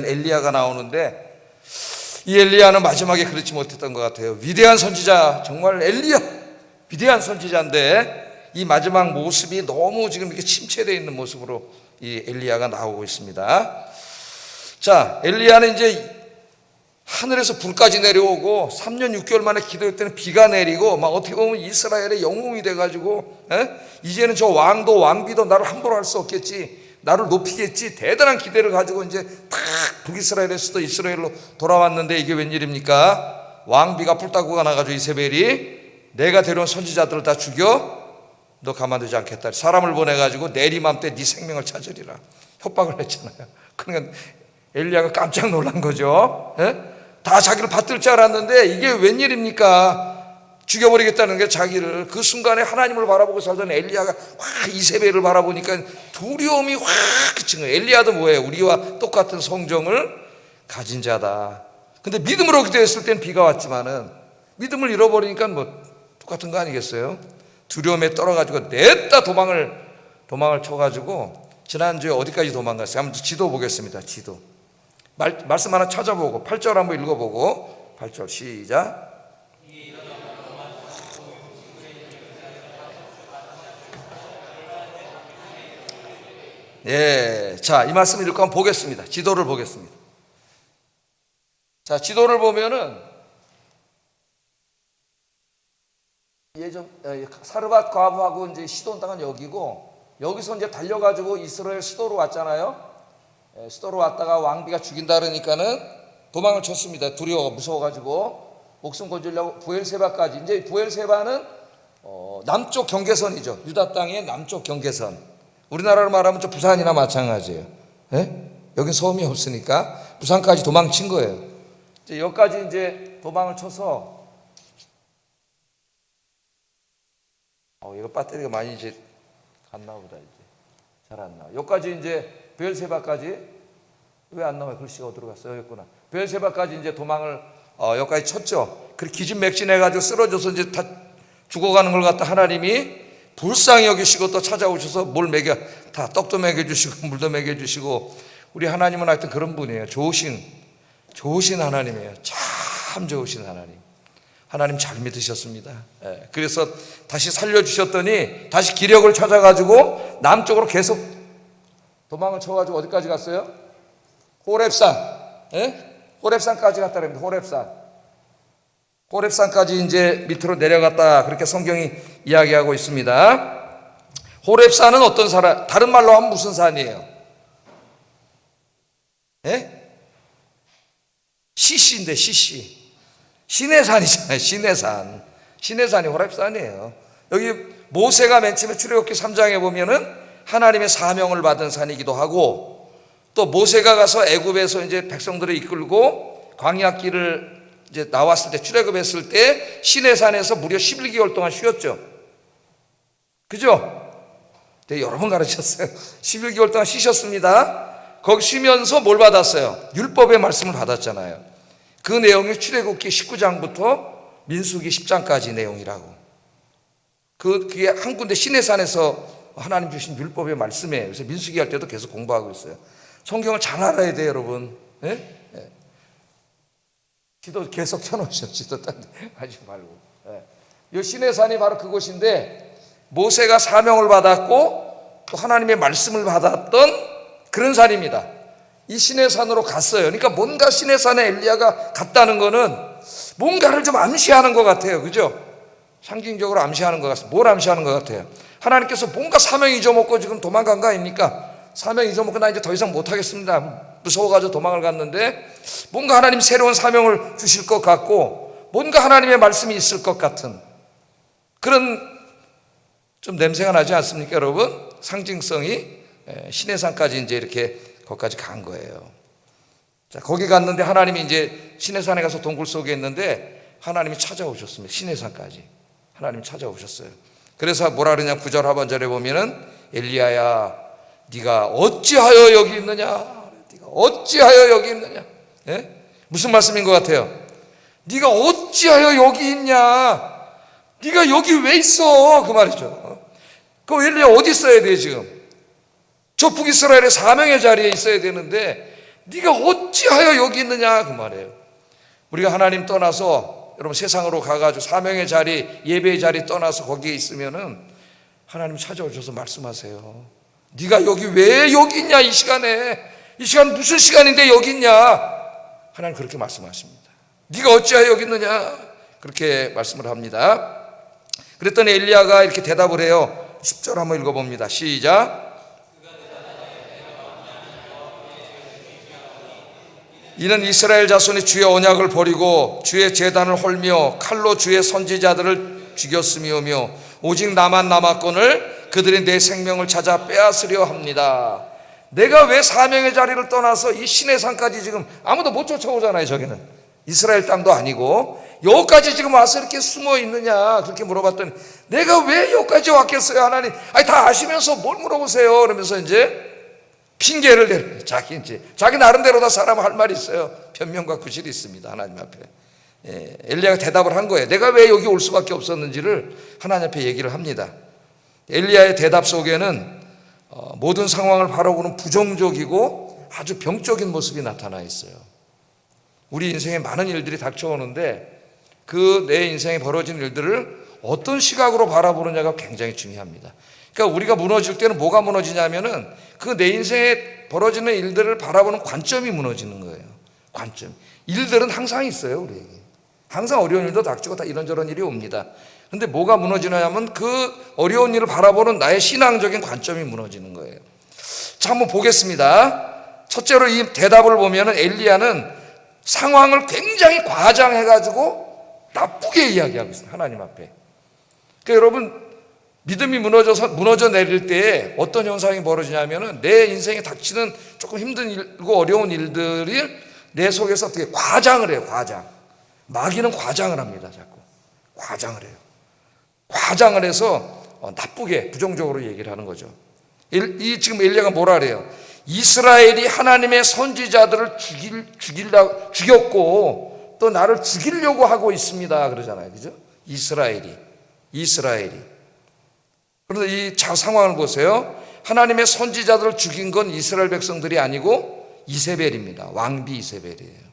엘리야가 나오는데 이 엘리야는 마지막에 그렇지 못했던 것 같아요. 위대한 선지자, 정말 엘리야 위대한 선지자인데 이 마지막 모습이 너무 지금 이렇게 침체되어 있는 모습으로 이 엘리야가 나오고 있습니다. 자, 엘리야는 이제 하늘에서 불까지 내려오고 3년 6개월 만에 기도했더니 비가 내리고 막 어떻게 보면 이스라엘의 영웅이 돼가지고 이제는 저 왕도 왕비도 나를 함부로 할 수 없겠지, 나를 높이겠지, 대단한 기대를 가지고 이제 탁 북이스라엘에서도 이스라엘로 돌아왔는데 이게 웬일입니까? 왕비가 뿔따구가 나가지고 이세벨이 내가 데려온 선지자들을 다 죽여 너 가만두지 않겠다, 사람을 보내가지고 내리맘 때 네 생명을 찾으리라 협박을 했잖아요. 그러니까 엘리야가 깜짝 놀란 거죠. 다 자기를 받들 줄 알았는데 이게 웬일입니까? 죽여버리겠다는 게 자기를. 그 순간에 하나님을 바라보고 살던 엘리야가 확 이세벨을 바라보니까 두려움이 확 그친 거예요. 엘리야도 뭐예요? 우리와 똑같은 성정을 가진 자다. 근데 믿음으로 기도했을 땐 비가 왔지만은 믿음을 잃어버리니까 뭐 똑같은 거 아니겠어요? 두려움에 떨어가지고 냈다 도망을 쳐가지고 지난주에 어디까지 도망갔어요? 한번 지도 보겠습니다. 지도. 말씀 하나 찾아보고 8절 한번 읽어보고 8절 시작. 예, 자, 이 말씀 읽고 한번 보겠습니다. 지도를 보겠습니다. 자, 지도를 보면은 예전 사르밧 과부하고 이제 시돈 땅은 여기고 여기서 이제 달려가지고 이스라엘 수도로 왔잖아요. 수도로 왔다가 왕비가 죽인다 그러니까는 도망을 쳤습니다. 두려워 무서워가지고 목숨 건지려고 부엘세바까지. 이제 부엘세바는 남쪽 경계선이죠. 유다 땅의 남쪽 경계선. 우리나라로 말하면 저 부산이나 마찬가지예요. 여긴 섬이 없으니까 부산까지 도망친 거예요. 이제 여기까지 이제 도망을 쳐서 이거 배터리가 많이 이제 갔나 보다. 이제 잘 안 나와. 여기까지 이제 부엘세바까지. 왜 안 나와요? 글씨가 어디로 갔어요? 여기구나. 부엘세바까지 이제 도망을 여기까지 쳤죠. 그렇게 기진맥진해가지고 쓰러져서 이제 다 죽어가는 걸 갖다 하나님이 불쌍히 여기시고 또 찾아오셔서 뭘 먹여, 다 떡도 먹여주시고 물도 먹여주시고. 우리 하나님은 하여튼 그런 분이에요. 좋으신 하나님이에요. 참 좋으신 하나님. 하나님 잘 믿으셨습니다. 그래서 다시 살려주셨더니 다시 기력을 찾아가지고 남쪽으로 계속 도망을 쳐가지고 어디까지 갔어요? 호렙산. 호렙산까지 갔다 그럽니다. 호렙산까지 이제 밑으로 내려갔다, 그렇게 성경이 이야기하고 있습니다. 호렙산은 어떤 사람, 다른 말로 하면 무슨 산이에요? 시시인데 시시. 신의 산이잖아요. 신의 산이 호렙산이에요. 여기 모세가 맨 처음에 출애굽기 3장에 보면은 하나님의 사명을 받은 산이기도 하고, 또 모세가 가서 애굽에서 이제 백성들을 이끌고 광야길을 이제 나왔을 때, 출애굽했을 때 신의 산에서 무려 11개월 동안 쉬었죠. 그죠? 네, 여러 번 가르쳤어요. 11개월 동안 쉬셨습니다. 거기 쉬면서 뭘 받았어요? 율법의 말씀을 받았잖아요. 그 내용이 출애굽기 19장부터 민수기 10장까지 내용이라고. 그게 한 군데 신의 산에서 하나님 주신 율법의 말씀이에요. 그래서 민수기 할 때도 계속 공부하고 있어요. 성경을 잘 알아야 돼요, 여러분. 지도 계속 켜놓으셔. 지도 딴 데 하지 말고. 이 신의 산이 바로 그곳인데, 모세가 사명을 받았고 또 하나님의 말씀을 받았던 그런 산입니다. 이 신의 산으로 갔어요. 그러니까 뭔가 신의 산에 엘리야가 갔다는 거는 뭔가를 좀 암시하는 것 같아요. 그죠? 상징적으로 암시하는 것 같아요. 뭘 암시하는 것 같아요? 하나님께서 뭔가 사명 잊어먹고 지금 도망간 거 아닙니까? 사명 잊어먹고 나 이제 더 이상 못하겠습니다. 무서워가지고 도망을 갔는데 뭔가 하나님 새로운 사명을 주실 것 같고 뭔가 하나님의 말씀이 있을 것 같은 그런 좀 냄새가 나지 않습니까, 여러분? 상징성이 신의 산까지 이제 이렇게 거기까지 간 거예요. 자, 거기 갔는데 하나님이 이제 신의 산에 가서 동굴 속에 있는데 하나님이 찾아오셨습니다. 신의 산까지 하나님이 찾아오셨어요. 그래서 뭐라 그러냐, 9절 하반절에 보면은 엘리야야 네가 어찌하여 여기 있느냐, 네가 어찌하여 여기 있느냐. 무슨 말씀인 것 같아요? 네가 어찌하여 여기 있냐, 네가 여기 왜 있어, 그 말이죠. 그 엘리야 어디 있어야 돼? 지금 저 북이스라엘의 사명의 자리에 있어야 되는데 네가 어찌하여 여기 있느냐 그 말이에요. 우리가 하나님 떠나서 여러분 세상으로 가가지고 사명의 자리, 예배의 자리 떠나서 거기에 있으면은 하나님 찾아오셔서 말씀하세요. 네가 여기 왜 여기 있냐, 이 시간에, 이 시간 무슨 시간인데 여기 있냐. 하나님 그렇게 말씀하십니다. 네가 어찌하여 여기 있느냐, 그렇게 말씀을 합니다. 그랬더니 엘리야가 이렇게 대답을 해요. 10절 한번 읽어봅니다. 시작. 이는 이스라엘 자손이 주의 언약을 버리고 주의 제단을 헐며 칼로 주의 선지자들을 죽였음이오며 오직 나만 남았거늘 그들이 내 생명을 찾아 빼앗으려 합니다. 내가 왜 사명의 자리를 떠나서 이 신의 산까지 지금 아무도 못 쫓아오잖아요. 저기는 이스라엘 땅도 아니고 여기까지 지금 와서 이렇게 숨어 있느냐 그렇게 물어봤더니 내가 왜 여기까지 왔겠어요 하나님. 아니 다 아시면서 뭘 물어보세요. 그러면서 이제 핑계를 대는, 자기 나름대로 다 사람 할 말이 있어요. 변명과 구실이 있습니다 하나님 앞에. 엘리야가 대답을 한 거예요. 내가 왜 여기 올 수밖에 없었는지를 하나님 앞에 얘기를 합니다. 엘리야의 대답 속에는 모든 상황을 바라보는 부정적이고 아주 병적인 모습이 나타나 있어요. 우리 인생에 많은 일들이 닥쳐오는데 그 내 인생에 벌어진 일들을 어떤 시각으로 바라보느냐가 굉장히 중요합니다. 그러니까 우리가 무너질 때는 뭐가 무너지냐면은 그 내 인생에 벌어지는 일들을 바라보는 관점이 무너지는 거예요. 관점. 일들은 항상 있어요, 우리에게. 항상 어려운 일도 닥치고 다 이런저런 일이 옵니다. 근데 뭐가 무너지냐면 그 어려운 일을 바라보는 나의 신앙적인 관점이 무너지는 거예요. 자, 한번 보겠습니다. 첫째로 이 대답을 보면은 엘리야는 상황을 굉장히 과장해가지고 나쁘게 이야기하고 있습니다. 하나님 앞에. 그러니까 여러분, 믿음이 무너져 내릴 때 어떤 현상이 벌어지냐면은 내 인생에 닥치는 조금 힘든 일고 어려운 일들이 내 속에서 어떻게 과장을 해요. 과장. 마귀는 과장을 합니다. 자꾸 과장을 해요. 과장을 해서 나쁘게 부정적으로 얘기를 하는 거죠. 지금 엘리야가 뭐라 그래요? 이스라엘이 하나님의 선지자들을 죽였고 또 나를 죽이려고 하고 있습니다 그러잖아요. 그죠? 이스라엘이. 그런데 이 상황을 보세요. 하나님의 선지자들을 죽인 건 이스라엘 백성들이 아니고 이세벨입니다. 왕비 이세벨이에요.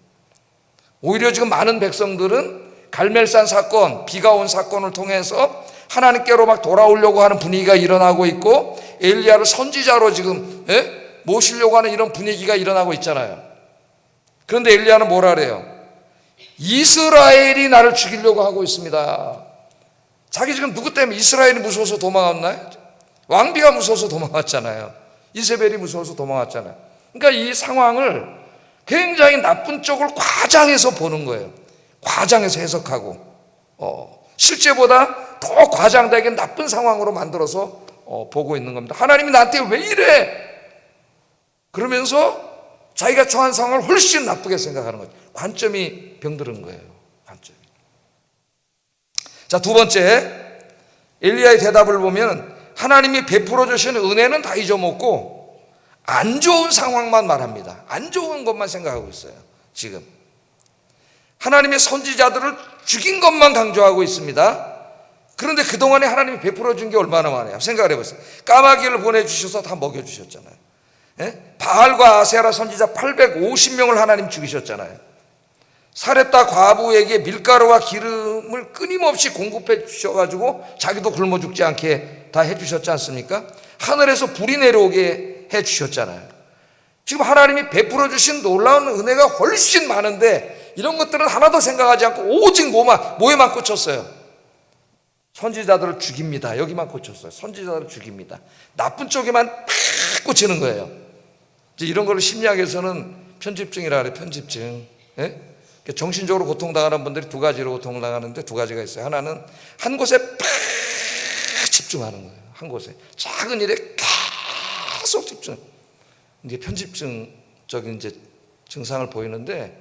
오히려 지금 많은 백성들은 갈멜산 사건, 비가 온 사건을 통해서 하나님께로 막 돌아오려고 하는 분위기가 일어나고 있고 엘리야를 선지자로 지금 모시려고 하는 이런 분위기가 일어나고 있잖아요. 그런데 엘리야는 뭐라 그래요? 이스라엘이 나를 죽이려고 하고 있습니다. 자기 지금 누구 때문에 이스라엘이 무서워서 도망왔나요? 왕비가 무서워서 도망왔잖아요. 이세벨이 무서워서 도망왔잖아요. 그러니까 이 상황을 굉장히 나쁜 쪽을 과장해서 보는 거예요. 과장해서 해석하고 실제보다 더 과장되게 나쁜 상황으로 만들어서 보고 있는 겁니다. 하나님이 나한테 왜 이래? 그러면서 자기가 처한 상황을 훨씬 나쁘게 생각하는 거죠. 관점이 병들은 거예요. 관점이. 자, 두 번째, 엘리야의 대답을 보면 하나님이 베풀어 주신 은혜는 다 잊어먹고 안 좋은 상황만 말합니다. 안 좋은 것만 생각하고 있어요. 지금 하나님의 선지자들을 죽인 것만 강조하고 있습니다. 그런데 그동안에 하나님이 베풀어 준 게 얼마나 많아요. 생각을 해보세요. 까마귀를 보내주셔서 다 먹여주셨잖아요. 바알과 아세라 선지자 850명을 하나님 죽이셨잖아요. 사렙다 과부에게 밀가루와 기름을 끊임없이 공급해 주셔가지고 자기도 굶어 죽지 않게 다 해주셨지 않습니까? 하늘에서 불이 내려오게 해주셨잖아요. 지금 하나님이 베풀어 주신 놀라운 은혜가 훨씬 많은데 이런 것들은 하나도 생각하지 않고 오직 뭐에만 꽂혔어요? 선지자들을 죽입니다. 여기만 꽂혔어요. 선지자들을 죽입니다. 나쁜 쪽에만 팍 꽂히는 거예요. 이제 이런 걸 심리학에서는 편집증이라 그래요. 편집증. 정신적으로 고통당하는 분들이 두 가지로 고통당하는데 두 가지가 있어요. 하나는 한 곳에 팍 집중하는 거예요. 한 곳에 작은 일에 계속 집중. 이게 편집증적인 이제 증상을 보이는데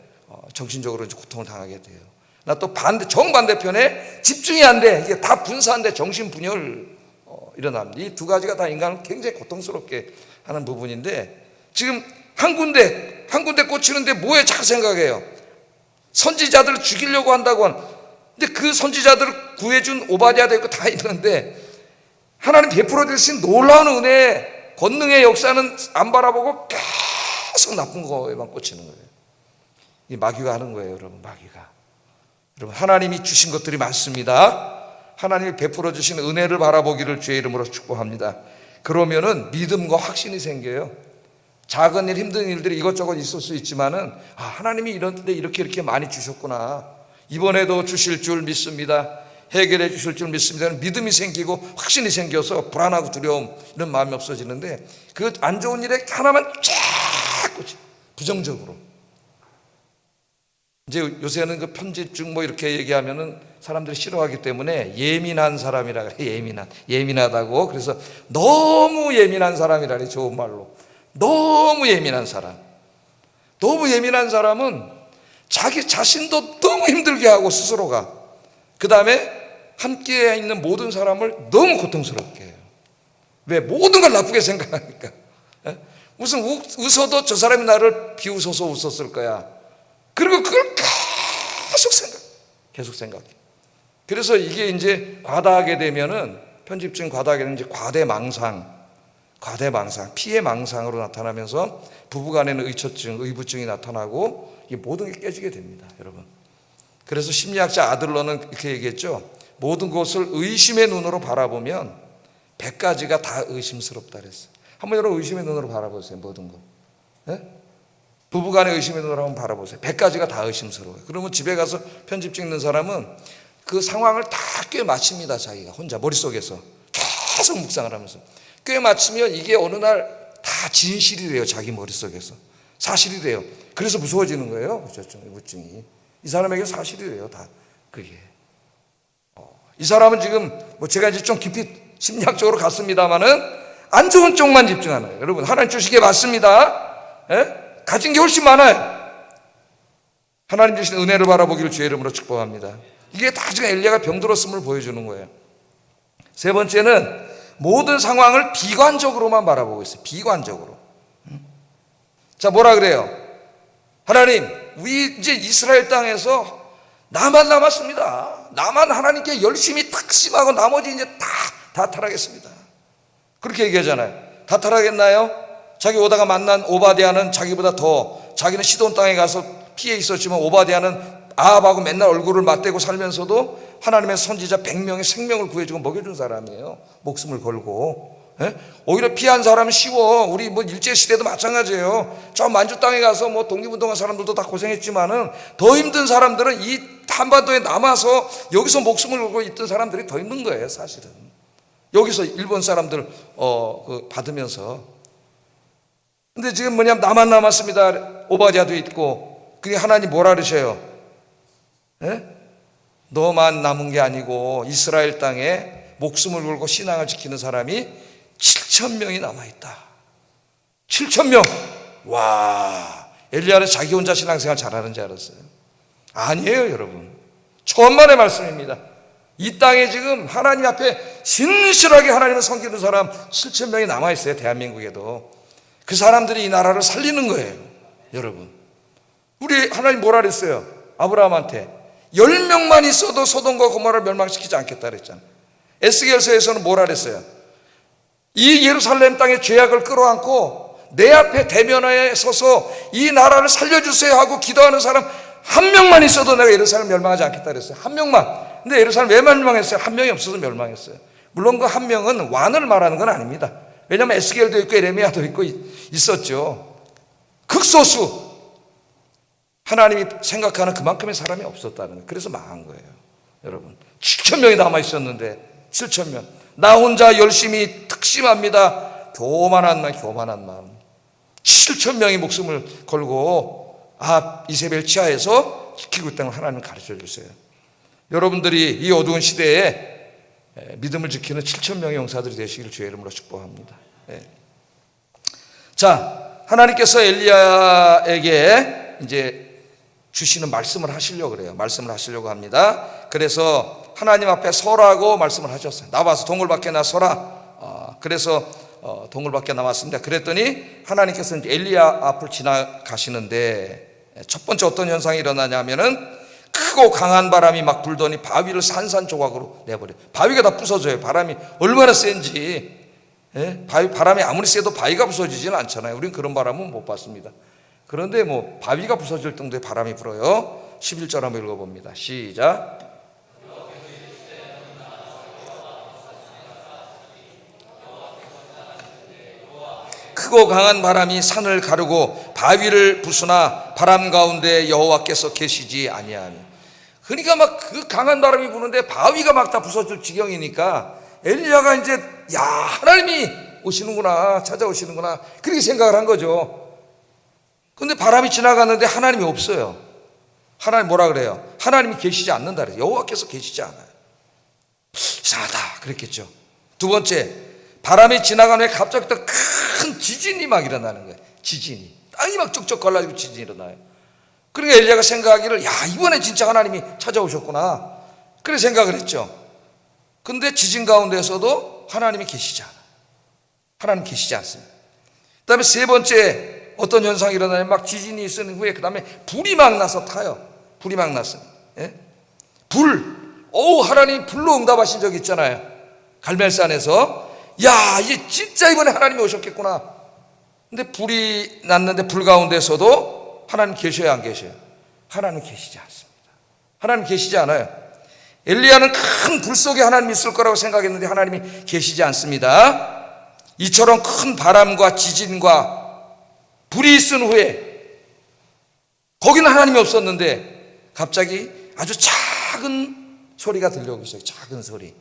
정신적으로 이제 고통을 당하게 돼요. 나 또 정반대편에 집중이 안 돼. 이게 다 분산돼 정신분열 일어납니다. 이 두 가지가 다 인간을 굉장히 고통스럽게 하는 부분인데 지금 한 군데 꽂히는데 뭐에 자꾸 생각해요? 선지자들을 죽이려고 한다고 하는. 근데 그 선지자들을 구해준 오바댜도 있고 다 있는데 하나님 베풀어 주신 놀라운 은혜, 권능의 역사는 안 바라보고 계속 나쁜 거에만 꽂히는 거예요. 이 마귀가 하는 거예요, 여러분. 마귀가. 여러분, 하나님이 주신 것들이 많습니다. 하나님이 베풀어 주신 은혜를 바라보기를 주의 이름으로 축복합니다. 그러면은 믿음과 확신이 생겨요. 작은 일, 힘든 일들이 이것저것 있을 수 있지만은 하나님이 이런데 이렇게 많이 주셨구나. 이번에도 주실 줄 믿습니다. 해결해 주실 줄 믿습니다. 믿음이 생기고 확신이 생겨서 불안하고 두려움 이런 마음이 없어지는데 그 안 좋은 일에 하나만 자꾸 부정적으로. 이제 요새는 그 편집증 이렇게 얘기하면은 사람들이 싫어하기 때문에 예민한 사람이라 그래. 예민하다고. 그래서 너무 예민한 사람이라 그래. 좋은 말로. 너무 예민한 사람. 너무 예민한 사람은 자기 자신도 너무 힘들게 하고 스스로가. 그 다음에 함께 있는 모든 사람을 너무 고통스럽게 해요. 왜? 모든 걸 나쁘게 생각하니까. 무슨 웃어도 저 사람이 나를 비웃어서 웃었을 거야. 그리고 그걸 계속 생각해. 그래서 이게 이제 과다하게 되면은 편집증 과다하게 되면 이제 과대망상, 피해망상으로 나타나면서 부부간에는 의부증이 나타나고 이 모든 게 깨지게 됩니다, 여러분. 그래서 심리학자 아들러는 이렇게 얘기했죠. 모든 것을 의심의 눈으로 바라보면 100가지가 다 의심스럽다 그랬어요. 한번 여러분 의심의 눈으로 바라보세요, 모든 거. 네? 부부간의 의심의 눈으로 한번 바라보세요. 100가지가 다 의심스러워요. 그러면 집에 가서 편집 찍는 사람은 그 상황을 다 꿰맞춥니다. 자기가 혼자 머릿속에서 계속 묵상을 하면서 꿰맞추면 이게 어느 날 다 진실이래요. 자기 머릿속에서 사실이래요. 그래서 무서워지는 거예요. 의부증이. 이 사람에게 사실이래요. 다 그게. 이 사람은 지금 제가 이제 좀 깊이 심리학적으로 갔습니다만은 안 좋은 쪽만 집중하는 거예요. 여러분, 하나님 주신 게 맞습니다. 가진 게 훨씬 많아요. 하나님 주신 은혜를 바라보기를 주의 이름으로 축복합니다. 이게 다 지금 엘리야가 병들었음을 보여주는 거예요. 세 번째는 모든 상황을 비관적으로만 바라보고 있어요. 비관적으로. 자, 뭐라 그래요? 하나님, 우리 이제 이스라엘 땅에서 나만 남았습니다. 나만 하나님께 열심히 탁심하고 나머지 이제 다 타락했습니다. 그렇게 얘기하잖아요. 다 타락했나요? 자기 오다가 만난 오바댜는 자기보다 더, 자기는 시돈 땅에 가서 피해 있었지만 오바댜는 아합하고 맨날 얼굴을 맞대고 살면서도 하나님의 선지자 100명의 생명을 구해주고 먹여준 사람이에요. 목숨을 걸고. 오히려 피한 사람은 쉬워. 우리 일제시대도 마찬가지예요. 저 만주 땅에 가서 독립운동한 사람들도 다 고생했지만은 더 힘든 사람들은 이 한반도에 남아서 여기서 목숨을 걸고 있던 사람들이 더 힘든 거예요, 사실은. 여기서 일본 사람들 받으면서. 근데 지금 나만 남았습니다. 오바댜도 있고. 그게 하나님 뭐라 그러셔요? 너만 남은 게 아니고 이스라엘 땅에 목숨을 걸고 신앙을 지키는 사람이 7,000명이 남아있다. 7,000명. 와, 엘리야는 자기 혼자 신앙생활 잘하는 줄 알았어요. 아니에요, 여러분. 천만의 말씀입니다. 이 땅에 지금 하나님 앞에 신실하게 하나님을 섬기는 사람 7,000명이 남아있어요. 대한민국에도. 그 사람들이 이 나라를 살리는 거예요, 여러분. 우리 하나님 뭐라 그랬어요? 아브라함한테 10명만 있어도 소돔과 고모라를 멸망시키지 않겠다 그랬잖아요. 에스겔서에서는 뭐라 그랬어요? 이 예루살렘 땅의 죄악을 끌어안고 내 앞에 대면에 서서 이 나라를 살려주세요 하고 기도하는 사람 한 명만 있어도 내가 예루살렘 멸망하지 않겠다 그랬어요. 한 명만. 근데 예루살렘 왜 멸망했어요? 한 명이 없어서 멸망했어요. 물론 그 한 명은 왕을 말하는 건 아닙니다. 왜냐하면 에스겔도 있고 에레미야도 있고 있었죠. 극소수. 하나님이 생각하는 그만큼의 사람이 없었다는 거예요. 그래서 망한 거예요, 여러분. 7,000명이 남아있었는데 7,000명. 나 혼자 열심히 특심합니다. 교만한 마음. 7,000명이 목숨을 걸고 이세벨 치하에서 지키고 있다는 걸 하나님 가르쳐 주세요. 여러분들이 이 어두운 시대에 믿음을 지키는 7,000명의 용사들이 되시기를 주의 이름으로 축복합니다. 자, 하나님께서 엘리야에게 이제 주시는 말씀을 하시려고 그래요. 말씀을 하시려고 합니다. 그래서 하나님 앞에 서라고 말씀을 하셨어요. 나와서 동굴 밖에 나서라. 그래서 동굴 밖에 나왔습니다. 그랬더니 하나님께서 이제 엘리야 앞을 지나가시는데 첫 번째 어떤 현상이 일어나냐면은 크고 강한 바람이 막 불더니 바위를 산산조각으로 내버려요. 바위가 다 부서져요. 바람이 얼마나 센지. 예? 바람이 아무리 세도 바위가 부서지지는 않잖아요. 우린 그런 바람은 못 봤습니다. 그런데 뭐 바위가 부서질 정도의 바람이 불어요. 11절 한번 읽어봅니다. 시작. 크고 강한 바람이 산을 가르고 바위를 부수나 바람 가운데 여호와께서 계시지 아니하며. 그러니까 막 그 강한 바람이 부는데 바위가 막 다 부서질 지경이니까 엘리야가 이제 야, 하나님이 오시는구나, 찾아오시는구나, 그렇게 생각을 한 거죠. 근데 바람이 지나갔는데 하나님이 없어요. 하나님 뭐라 그래요? 하나님이 계시지 않는다 그래요. 여호와께서 계시지 않아요. 이상하다 그랬겠죠. 두 번째, 바람이 지나간 후에 갑자기 또 큰 지진이 막 일어나는 거예요. 지진이, 땅이 막 쭉쭉 갈라지고 지진이 일어나요. 그러니까 엘리야가 생각하기를, 야, 이번에 진짜 하나님이 찾아오셨구나, 그래 생각을 했죠. 근데 지진 가운데서도 하나님이 계시지 않아요. 하나님 계시지 않습니다. 그 다음에 세 번째 어떤 현상이 일어나냐면, 막 지진이 있은 후에 그 다음에 불이 막 나서 타요. 불이 막 났습니다. 예? 하나님 불로 응답하신 적 있잖아요. 갈멜산에서. 야, 이제 진짜 이번에 하나님이 오셨겠구나. 근데 불이 났는데 불 가운데서도 하나님 계셔야 안 계셔요? 하나님 계시지 않습니다. 하나님 계시지 않아요. 엘리야는 큰 불 속에 하나님이 있을 거라고 생각했는데 하나님이 계시지 않습니다. 이처럼 큰 바람과 지진과 불이 있은 후에 거기는 하나님이 없었는데 갑자기 아주 작은 소리가 들려오고 있어요. 작은 소리.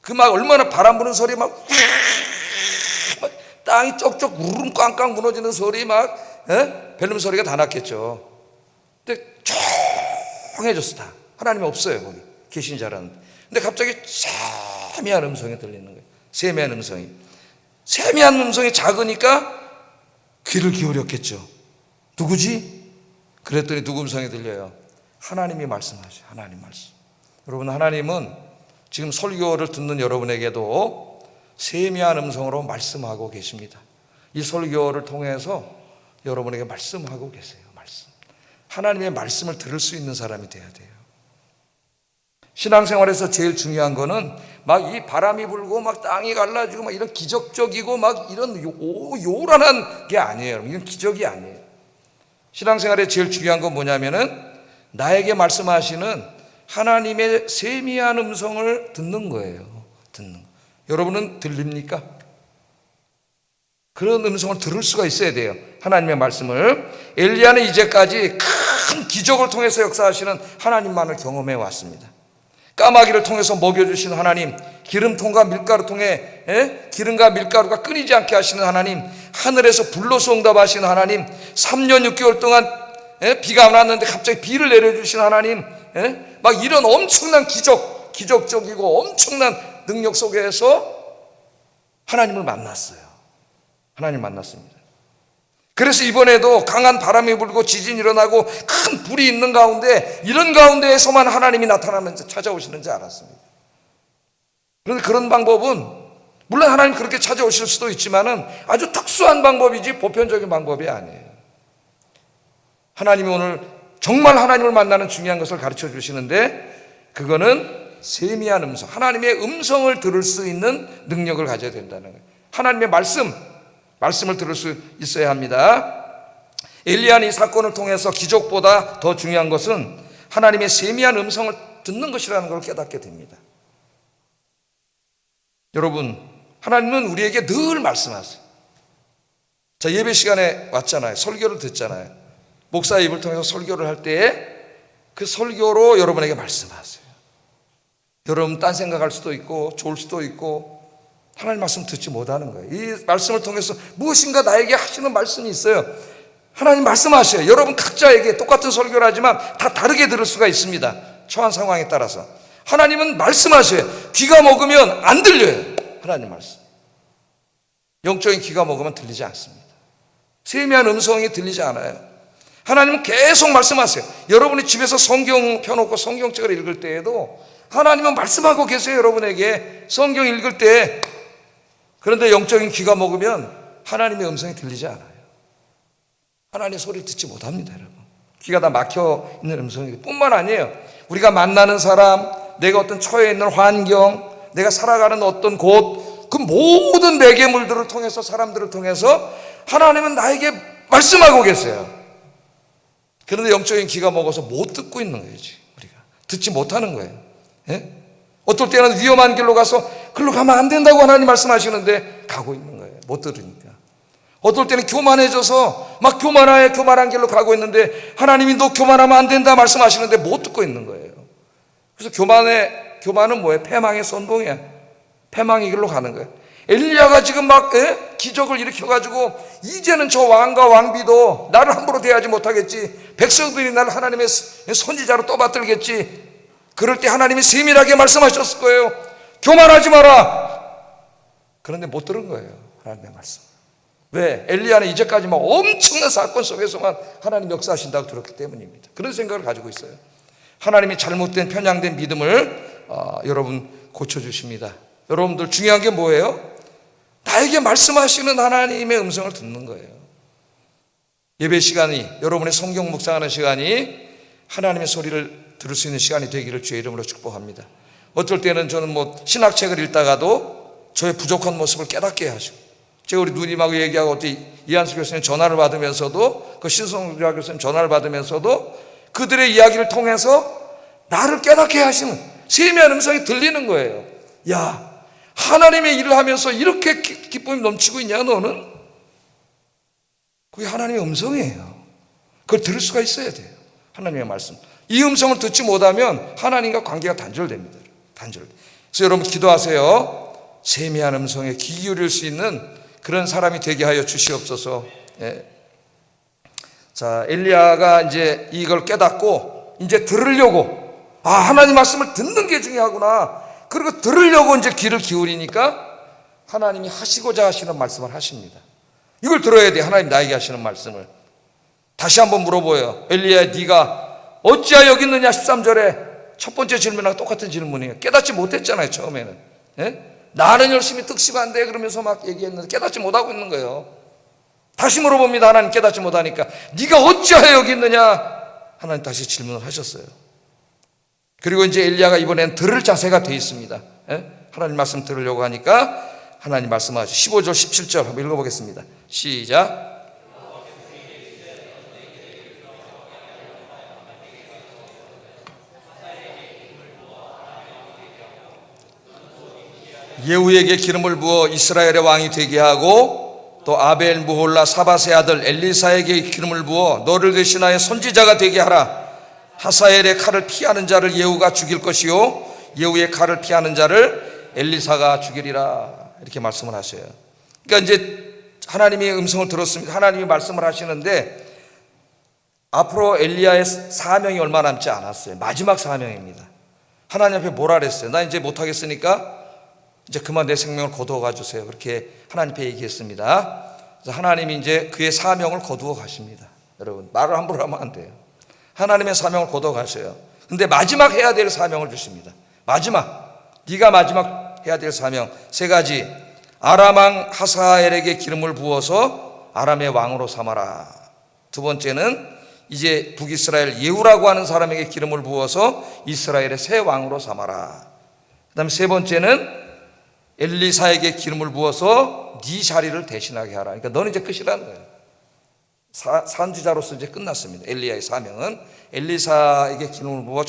그 막 얼마나 바람 부는 소리, 막 땅이 쩍쩍 우르릉 꽝꽝 무너지는 소리, 막 벨름 소리가 다 났겠죠. 근데 조용해졌어. 다 하나님이 없어요. 거기 계신 줄 알았는데. 근데 갑자기 세미한 음성이 들리는 거예요. 세미한 음성이. 세미한 음성이 작으니까 귀를 기울였겠죠. 누구지? 그랬더니 누구 음성이 들려요? 하나님이 말씀하셔요. 하나님 말씀. 여러분, 하나님은 지금 설교를 듣는 여러분에게도 세미한 음성으로 말씀하고 계십니다. 이 설교를 통해서 여러분에게 말씀하고 계세요. 말씀. 하나님의 말씀을 들을 수 있는 사람이 돼야 돼요. 신앙생활에서 제일 중요한 거는 막 이 바람이 불고 막 땅이 갈라지고 막 이런 기적적이고 막 이런 요란한 게 아니에요. 이건 기적이 아니에요. 신앙생활에 제일 중요한 건 뭐냐면은 나에게 말씀하시는 하나님의 세미한 음성을 듣는 거예요. 듣는 거. 여러분은 들립니까? 그런 음성을 들을 수가 있어야 돼요. 하나님의 말씀을. 엘리야는 이제까지 큰 기적을 통해서 역사하시는 하나님만을 경험해 왔습니다. 까마귀를 통해서 먹여주신 하나님, 기름통과 밀가루 통해 기름과 밀가루가 끊이지 않게 하시는 하나님, 하늘에서 불로서 응답하시는 하나님, 3년 6개월 동안 비가 안 왔는데 갑자기 비를 내려주신 하나님, 막 이런 엄청난 기적적이고 엄청난 능력 속에서 하나님을 만났어요. 하나님 만났습니다. 그래서 이번에도 강한 바람이 불고 지진이 일어나고 큰 불이 있는 가운데, 이런 가운데에서만 하나님이 나타나면서 찾아오시는 줄 알았습니다. 그런데 그런 방법은 물론 하나님 그렇게 찾아오실 수도 있지만은 아주 특수한 방법이지 보편적인 방법이 아니에요. 하나님이 오늘 정말 하나님을 만나는 중요한 것을 가르쳐 주시는데, 그거는 세미한 음성, 하나님의 음성을 들을 수 있는 능력을 가져야 된다는 거예요. 하나님의 말씀을 들을 수 있어야 합니다. 엘리야는 이 사건을 통해서 기적보다 더 중요한 것은 하나님의 세미한 음성을 듣는 것이라는 걸 깨닫게 됩니다. 여러분, 하나님은 우리에게 늘 말씀하세요. 자, 예배 시간에 왔잖아요. 설교를 듣잖아요. 목사의 입을 통해서 설교를 할 때에 그 설교로 여러분에게 말씀하세요. 여러분 딴 생각할 수도 있고 좋을 수도 있고 하나님 말씀 듣지 못하는 거예요. 이 말씀을 통해서 무엇인가 나에게 하시는 말씀이 있어요. 하나님 말씀하셔요. 여러분 각자에게 똑같은 설교를 하지만 다 다르게 들을 수가 있습니다. 처한 상황에 따라서. 하나님은 말씀하셔요. 귀가 먹으면 안 들려요. 하나님 말씀. 영적인 귀가 먹으면 들리지 않습니다. 세미한 음성이 들리지 않아요. 하나님은 계속 말씀하세요. 여러분이 집에서 성경 펴놓고 성경책을 읽을 때에도 하나님은 말씀하고 계세요. 여러분에게 성경 읽을 때. 그런데 영적인 귀가 먹으면 하나님의 음성이 들리지 않아요. 하나님의 소리를 듣지 못합니다. 여러분, 귀가 다 막혀 있는 음성이 뿐만 아니에요. 우리가 만나는 사람, 내가 어떤 처해 있는 환경, 내가 살아가는 어떤 곳, 그 모든 매개물들을 통해서, 사람들을 통해서 하나님은 나에게 말씀하고 계세요. 그런데 영적인 귀가 먹어서 못 듣고 있는 거예요. 우리가 듣지 못하는 거예요. 예? 어떨 때는 위험한 길로 가서 글로 가면 안 된다고 하나님 말씀하시는데 가고 있는 거예요. 못 들으니까. 어떨 때는 교만해져서 막 교만한 길로 가고 있는데 하나님이 너 교만하면 안 된다 말씀하시는데 못 듣고 있는 거예요. 그래서 교만은 뭐예요? 패망의 선봉이야. 패망의 길로 가는 거예요. 엘리야가 지금 막 기적을 일으켜가지고 이제는 저 왕과 왕비도 나를 함부로 대하지 못하겠지, 백성들이 나를 하나님의 선지자로 떠받들겠지. 그럴 때 하나님이 세밀하게 말씀하셨을 거예요. 교만하지 마라. 그런데 못 들은 거예요, 하나님의 말씀. 왜? 엘리야는 이제까지만 엄청난 사건 속에서만 하나님 역사하신다고 들었기 때문입니다. 그런 생각을 가지고 있어요. 하나님이 잘못된 편향된 믿음을 여러분 고쳐주십니다. 여러분들 중요한 게 뭐예요? 나에게 말씀하시는 하나님의 음성을 듣는 거예요. 예배 시간이, 여러분의 성경 묵상하는 시간이 하나님의 소리를 들을 수 있는 시간이 되기를 주의 이름으로 축복합니다. 어떨 때는 저는 신학책을 읽다가도 저의 부족한 모습을 깨닫게 하시고, 제가 우리 누님하고 얘기하고 이한수 교수님 전화를 받으면서도, 그 신성주아 교수님 전화를 받으면서도 그들의 이야기를 통해서 나를 깨닫게 하시는 세미한 음성이 들리는 거예요. 야, 하나님의 일을 하면서 이렇게 기쁨이 넘치고 있냐 너는? 그게 하나님의 음성이에요. 그걸 들을 수가 있어야 돼요. 하나님의 말씀. 이 음성을 듣지 못하면 하나님과 관계가 단절됩니다. 그래서 여러분 기도하세요. 세미한 음성에 귀 기울일 수 있는 그런 사람이 되게 하여 주시옵소서. 자, 엘리야가 이제 이걸 깨닫고 이제 들으려고, 하나님 말씀을 듣는 게 중요하구나. 그리고 들으려고 이제 귀를 기울이니까 하나님이 하시고자 하시는 말씀을 하십니다. 이걸 들어야 돼. 하나님 나에게 하시는 말씀을. 다시 한번 물어보여요. 엘리야, 네가 어찌하여 여기 있느냐? 13절에 첫 번째 질문하고 똑같은 질문이에요. 깨닫지 못했잖아요, 처음에는. 나는 열심히 득심한데 그러면서 막 얘기했는데 깨닫지 못하고 있는 거예요. 다시 물어봅니다. 하나님 깨닫지 못하니까 네가 어찌하여 여기 있느냐? 하나님 다시 질문을 하셨어요. 그리고 이제 엘리야가 이번엔 들을 자세가 돼 있습니다. 하나님 말씀 들으려고 하니까 하나님 말씀하죠. 15절 17절 한번 읽어보겠습니다. 시작. 예후에게 기름을 부어 이스라엘의 왕이 되게 하고, 또 아벨 무홀라 사밧의 아들 엘리사에게 기름을 부어 너를 대신하여 선지자가 되게 하라. 하사엘의 칼을 피하는 자를 예후가 죽일 것이요 예후의 칼을 피하는 자를 엘리사가 죽이리라. 이렇게 말씀을 하셔요. 그러니까 이제 하나님의 음성을 들었습니다. 하나님이 말씀을 하시는데 앞으로 엘리야의 사명이 얼마 남지 않았어요. 마지막 사명입니다. 하나님 앞에 뭐라 그랬어요? 나 이제 못하겠으니까 이제 그만 내 생명을 거두어 가주세요. 그렇게 하나님께 얘기했습니다. 그래서 하나님이 이제 그의 사명을 거두어 가십니다. 여러분, 말을 함부로 하면 안 돼요. 하나님의 사명을 거두어 가셔요. 근데 마지막 해야 될 사명을 주십니다. 네가 마지막 해야 될 사명 세 가지. 아람 왕 하사엘에게 기름을 부어서 아람의 왕으로 삼아라. 두 번째는 이제 북이스라엘 예후라고 하는 사람에게 기름을 부어서 이스라엘의 새 왕으로 삼아라. 그 다음에 세 번째는 엘리사에게 기름을 부어서 네 자리를 대신하게 하라. 그러니까 너는 이제 끝이라는 거예요. 선지자로서 이제 끝났습니다. 엘리야의 사명은 엘리사에게 기름을 부어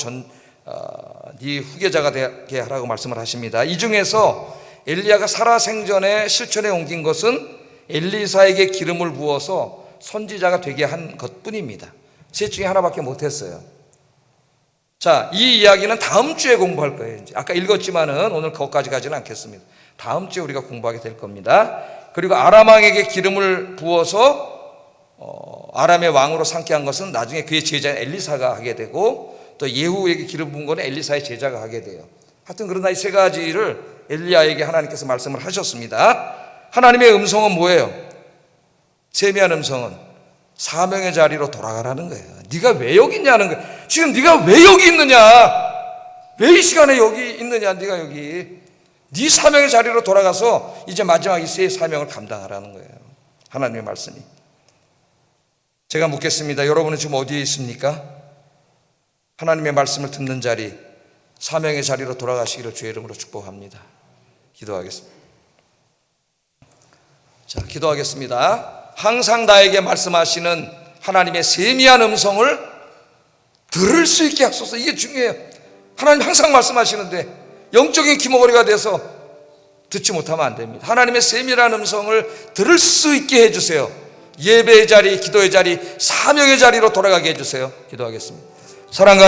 네 후계자가 되게 하라고 말씀을 하십니다. 이 중에서 엘리야가 살아생전에 실천에 옮긴 것은 엘리사에게 기름을 부어서 선지자가 되게 한 것뿐입니다. 셋 중에 하나밖에 못했어요. 자, 이 이야기는 다음 주에 공부할 거예요. 이제 아까 읽었지만은 오늘 거기까지 가지는 않겠습니다. 다음 주에 우리가 공부하게 될 겁니다. 그리고 아람 왕에게 기름을 부어서 아람의 왕으로 삼게 한 것은 나중에 그의 제자 엘리사가 하게 되고, 또 예후에게 기름 부은 것은 엘리사의 제자가 하게 돼요. 하여튼 그러나 이 세 가지를 엘리야에게 하나님께서 말씀을 하셨습니다. 하나님의 음성은 뭐예요? 세미한 음성은 사명의 자리로 돌아가라는 거예요. 네가 왜 여기 있냐는 거예요. 지금 네가 왜 여기 있느냐? 왜 이 시간에 여기 있느냐? 네가 여기 네 사명의 자리로 돌아가서 이제 마지막 이 세 사명을 감당하라는 거예요. 하나님의 말씀이. 제가 묻겠습니다. 여러분은 지금 어디에 있습니까? 하나님의 말씀을 듣는 자리, 사명의 자리로 돌아가시기를 주의 이름으로 축복합니다. 기도하겠습니다. 자, 기도하겠습니다. 항상 나에게 말씀하시는 하나님의 세미한 음성을 들을 수 있게 하소서. 이게 중요해요. 하나님 항상 말씀하시는데 영적인 귀머거리가 돼서 듣지 못하면 안 됩니다. 하나님의 세밀한 음성을 들을 수 있게 해주세요. 예배의 자리, 기도의 자리, 사명의 자리로 돌아가게 해주세요. 기도하겠습니다. 사랑과